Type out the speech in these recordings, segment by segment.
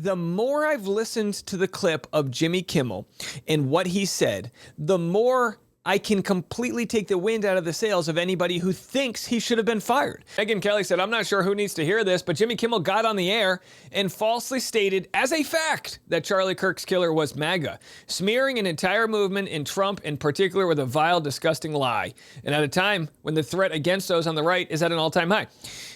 the more I've listened to the clip of Jimmy Kimmel and what he said, the more I can completely take the wind out of the sails of anybody who thinks he should have been fired. Megyn Kelly said, "I'm not sure who needs to hear this, but Jimmy Kimmel got on the air and falsely stated as a fact that Charlie Kirk's killer was MAGA, smearing an entire movement in Trump in particular with a vile, disgusting lie, and at a time when the threat against those on the right is at an all-time high."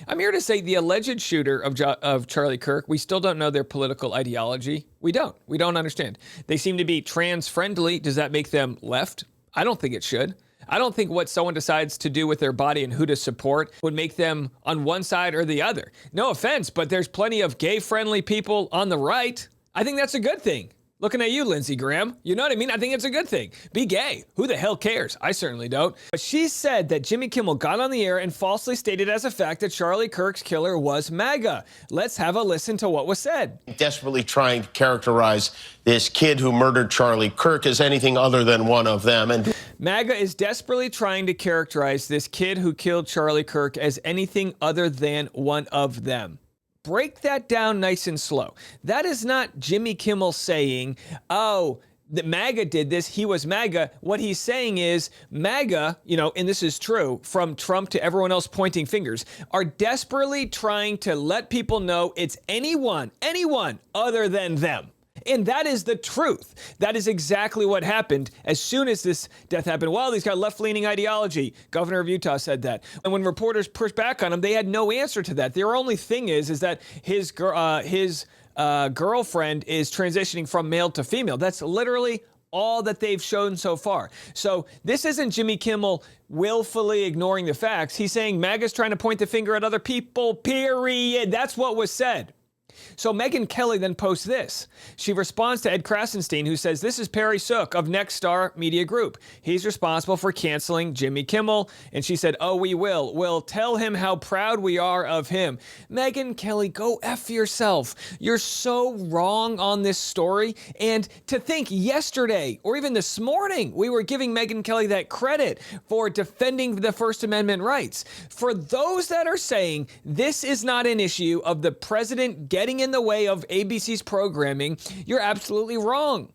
I'm here to say the alleged shooter of Charlie Kirk, we still don't know their political ideology. We don't understand. They seem to be trans-friendly. Does that make them left? I don't think it should. I don't think what someone decides to do with their body and who to support would make them on one side or the other. No offense, but there's plenty of gay-friendly people on the right. I think that's a good thing. Looking at you, Lindsey Graham. You know what I mean? I think it's a good thing. Be gay. Who the hell cares? I certainly don't. But she said that Jimmy Kimmel got on the air and falsely stated as a fact that Charlie Kirk's killer was MAGA. Let's have a listen to what was said. Desperately trying to characterize this kid who murdered Charlie Kirk as anything other than one of them. And MAGA is desperately trying to characterize this kid who killed Charlie Kirk as anything other than one of them. Break that down nice and slow. That is not Jimmy Kimmel saying, oh, that MAGA did this, he was MAGA. What he's saying is MAGA, and this is true, from Trump to everyone else pointing fingers, are desperately trying to let people know it's anyone other than them. And that is the truth. That is exactly what happened as soon as this death happened. Well, he's got left-leaning ideology. Governor of Utah said that. And when reporters pushed back on him, they had no answer to that. Their only thing is that his girlfriend is transitioning from male to female. That's literally all that they've shown so far. So this isn't Jimmy Kimmel willfully ignoring the facts. He's saying MAGA's trying to point the finger at other people, period. That's what was said. So Megyn Kelly then posts this. She responds to Ed Krasenstein, who says, "This is Perry Sook of Nexstar Media Group. He's responsible for canceling Jimmy Kimmel." And she said, "Oh, we will. We'll tell him how proud we are of him." Megyn Kelly, go F yourself. You're so wrong on this story. And to think yesterday or even this morning, we were giving Megyn Kelly that credit for defending the First Amendment rights. For those that are saying this is not an issue of the president getting in the way of ABC's programming, you're absolutely wrong.